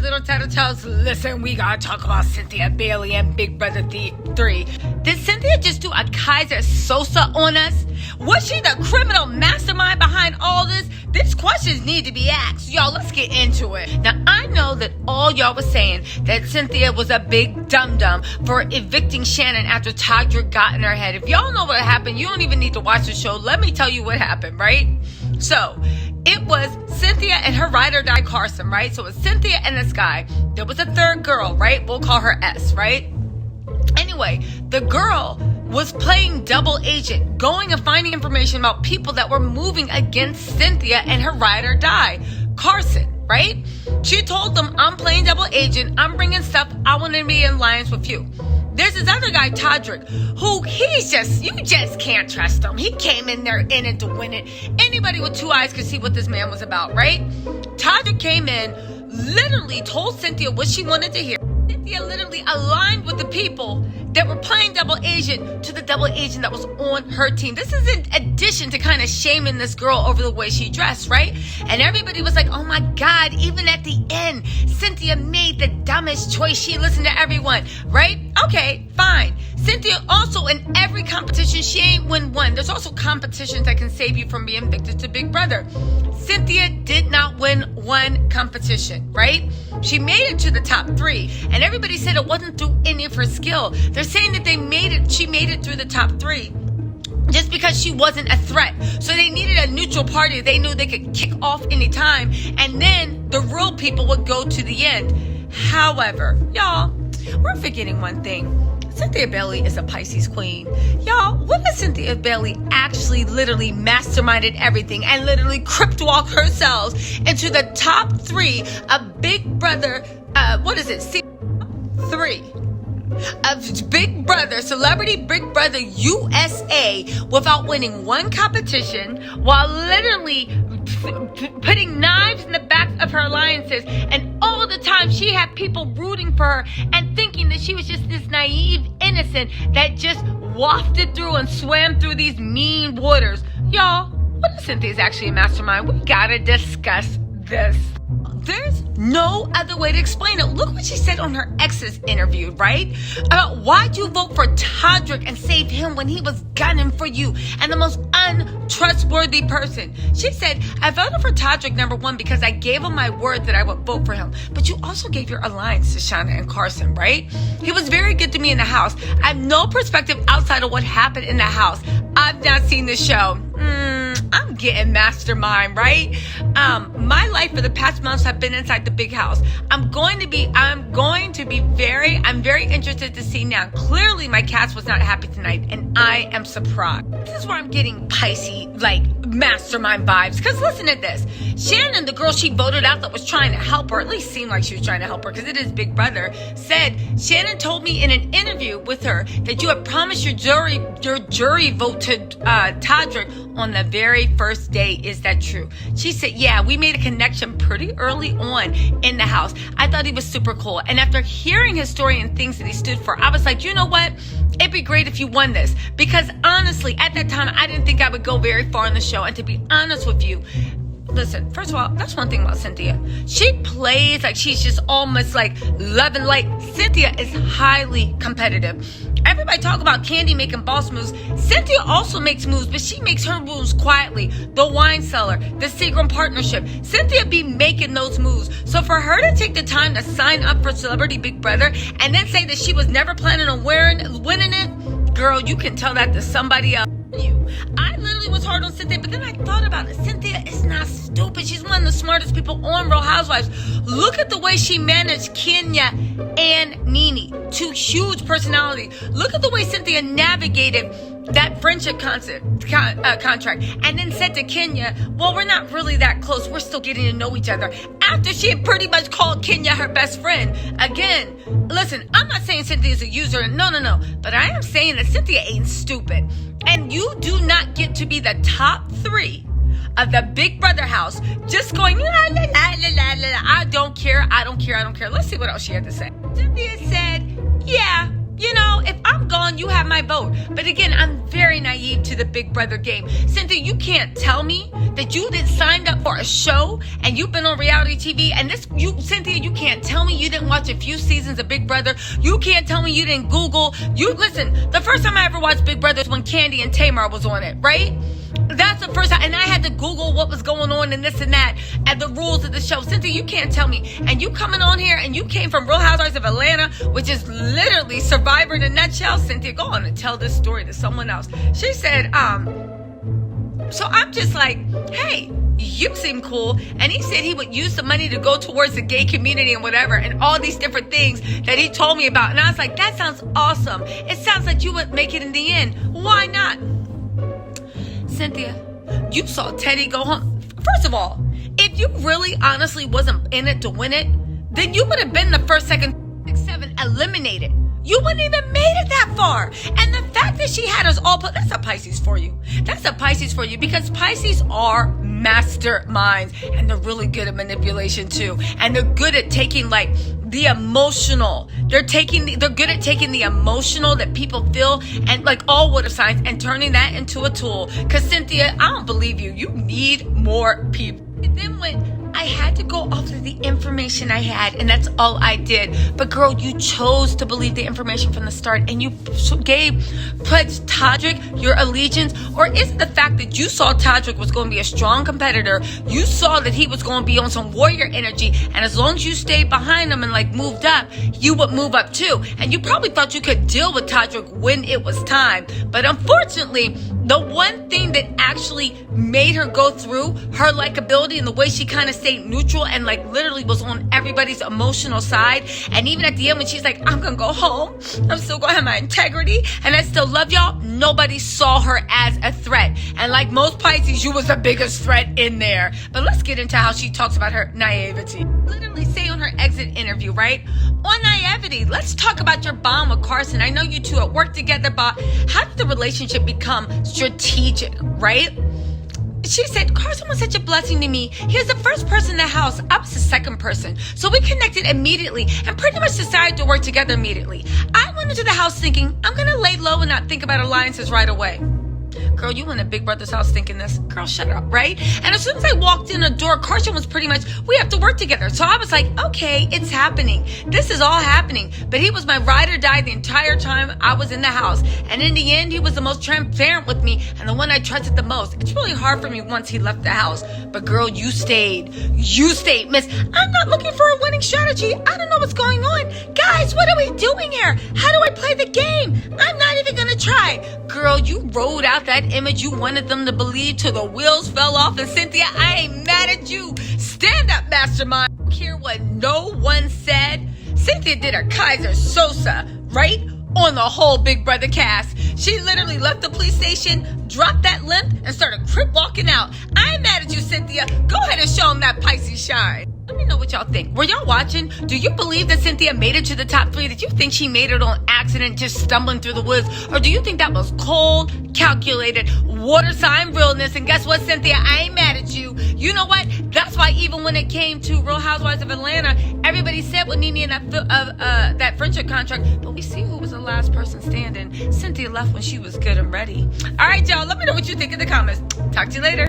little Tattle Tells. Listen, we gotta talk about Cynthia Bailey and Big Brother 3. Did Cynthia just do a Kaiser Sosa on us? Was she the criminal mastermind behind all this? These questions need to be asked. Y'all, let's get into it. Now, I know that all y'all was saying that Cynthia was a big dum-dum for evicting Shannon after Todrick got in her head. If y'all know what happened, you don't even need to watch the show. Let me tell you what happened, right? So, it was Cynthia and her ride or die Carson, right? So it was Cynthia and this guy. There was a third girl, right? We'll call her S, right? Anyway, the girl was playing double agent, going and finding information about people that were moving against Cynthia and her ride or die Carson, right? She told them, I'm playing double agent. I'm bringing stuff. I want to be in alliance with you. There's this other guy, Todrick, who you just can't trust him. He came in there in it to win it. Anybody with two eyes could see what this man was about, right? Todrick came in, literally told Cynthia what she wanted to hear. Cynthia literally aligned with the people that were playing double agent to the double agent that was on her team. This is in addition to kind of shaming this girl over the way she dressed, right? And everybody was like, oh my God, even at the end, Cynthia made the dumbest choice. She listened to everyone, right? Okay, fine. Cynthia also in every competition, she ain't win one. There's also competitions that can save you from being victim to Big Brother. Cynthia did not win one competition, right? She made it to the top 3, and everybody said it wasn't through any of her skill. They're saying that she made it through the top 3 just because she wasn't a threat. So they needed a neutral party. They knew they could kick off anytime, and then the real people would go to the end. However, y'all, we're forgetting one thing. Cynthia Bailey is a Pisces queen. Y'all, what if Cynthia Bailey actually literally masterminded everything and literally crypt-walked herself into the top 3 of Big Brother, season 3 of Big Brother, Celebrity Big Brother USA without winning one competition, while literally putting knives in the backs of her alliances, and all the time she had people rooting for her and thinking that she was just this naive innocent that just wafted through and swam through these mean waters. Y'all, what if Cynthia's actually a mastermind? We gotta discuss this. There's no other way to explain it. Look what she said on her ex's interview, right? About why'd you vote for Todrick and save him when he was gunning for you and the most untrustworthy person. She said, I voted for Todrick, number 1, because I gave him my word that I would vote for him. But you also gave your alliance to Shauna and Carson, right? He was very good to me in the house. I have no perspective outside of what happened in the house. I've not seen the show. I'm getting mastermind, right? My life for the past months have been inside the big house. I'm very interested to see now. Clearly my cast was not happy tonight, and I am surprised. This is where I'm getting Pisces, mastermind vibes. Because listen to this. Shannon, the girl she voted out that was trying to help her, at least seemed like she was trying to help her because it is Big Brother, said, Shannon told me in an interview with her that you had promised your jury vote to Todrick on the very first day. Is that true? She said, yeah, we made a connection pretty early on in the house. I thought he was super cool. And after hearing his story and things that he stood for, I was like, you know what? It'd be great if you won this. Because honestly, at that time, I didn't think I would go very far in the show. And to be honest with you, listen, first of all, that's one thing about Cynthia. She plays like she's just almost like love and light. Cynthia is highly competitive. Everybody talk about Candy making boss moves. Cynthia also makes moves, but she makes her moves quietly. The wine cellar, the Seagram partnership. Cynthia be making those moves. So for her to take the time to sign up for Celebrity Big Brother and then say that she was never planning on winning it, girl, you can tell that to somebody else. I literally was hard on Cynthia, but then I thought about it. Cynthia is not stupid. She's one of the smartest people on Real Housewives. Look at the way she managed Kenya and Nene, 2 huge personalities. Look at the way Cynthia navigated that friendship contract and then said to Kenya, well, we're not really that close. We're still getting to know each other. After she had pretty much called Kenya her best friend. Again, listen, I'm not saying Cynthia's a user. No. But I am saying that Cynthia ain't stupid. And you do not get to be the top 3 of the Big Brother house just going, la, la, la, la, la, la. I don't care. Let's see what else she had to say. Cynthia said, yeah, you know, if I'm gone, you have my vote. But again, I'm very naive to the Big Brother game. Cynthia, you can't tell me that you didn't sign up for a show and you've been on reality TV and Cynthia, you can't can't tell me you didn't watch a few seasons of Big Brother. You can't tell me you didn't Google. Listen, the first time I ever watched Big Brother was when Candy and Tamar was on it, right? That's the first time, and I had to Google what was going on and this and that, and the rules of the show. Cynthia, you can't tell me. And you coming on here, and you came from Real Housewives of Atlanta, which is literally Survivor in a nutshell. Cynthia, go on and tell this story to someone else. She said, so I'm just like, hey, you seem cool. And he said he would use the money to go towards the gay community and whatever, and all these different things that he told me about. And I was like, that sounds awesome. It sounds like you would make it in the end. Why not? Cynthia, you saw Teddy go home. First of all, if you really honestly wasn't in it to win it, then you would have been the first, second, 6, 7 eliminated. You wouldn't even made it that far. And the fact that she had us all put, that's a Pisces for you. That's a Pisces for you, because Pisces are masterminds, and they're really good at manipulation too. And they're good at taking like the emotional. They're good at taking the emotional that people feel, and like all water signs, and turning that into a tool. Cause Cynthia, I don't believe you. You need more people. And then when I had to go off of the information I had, and that's all I did. But girl, you chose to believe the information from the start, and you pledged Todrick your allegiance. Or is it the fact that you saw Todrick was going to be a strong competitor? You saw that he was going to be on some warrior energy, and as long as you stayed behind him and like moved up, you would move up too. And you probably thought you could deal with Todrick when it was time. But unfortunately, the one thing that actually made her go through her likability and the way she kind of stayed neutral and like literally was on everybody's emotional side, and even at the end when she's like, I'm gonna go home, I'm still gonna have my integrity, and I still love y'all, nobody saw her as a threat. And like most Pisces, you was the biggest threat in there. But let's get into how she talks about her naivety. Literally say on her exit interview, right? On naivety, let's talk about your bond with Carson. I know you two at work together, but how did the relationship become strategic, right? She said, Carson was such a blessing to me. He was the first person in the house. I was the second person. So we connected immediately and pretty much decided to work together immediately. I went into the house thinking, I'm going to lay low and not think about alliances right away. Girl, you in a Big Brother's house thinking this. Girl, shut up, right? And as soon as I walked in the door, Carson was pretty much, we have to work together. So I was like, okay, it's happening. This is all happening. But he was my ride or die the entire time I was in the house. And in the end, he was the most transparent with me and the one I trusted the most. It's really hard for me once he left the house. But girl, you stayed. You stayed, miss. I'm not looking for a winning strategy. I don't know what's going on. Guys, what are we doing here? How do I play the game? I'm not even going to try. Girl, you rode out that image you wanted them to believe till the wheels fell off. And Cynthia, I ain't mad at you. Stand up, mastermind. Hear what no one said? Cynthia did her Kaiser Sosa, right? On the whole Big Brother cast. She literally left the police station, dropped that limp, and started crip walking out. I ain't mad at you, Cynthia. Go ahead and show them that Pisces shine. Let me know what y'all think. Were y'all watching? Do you believe that Cynthia made it to the top 3? Did you think she made it on accident, just stumbling through the woods? Or do you think that was cold, calculated, water sign realness? And guess what, Cynthia? I ain't mad at you. You know what? That's why even when it came to Real Housewives of Atlanta, everybody said with Nene and that friendship contract, but we see who was the last person standing. Cynthia left when she was good and ready. All right, y'all. Let me know what you think in the comments. Talk to you later.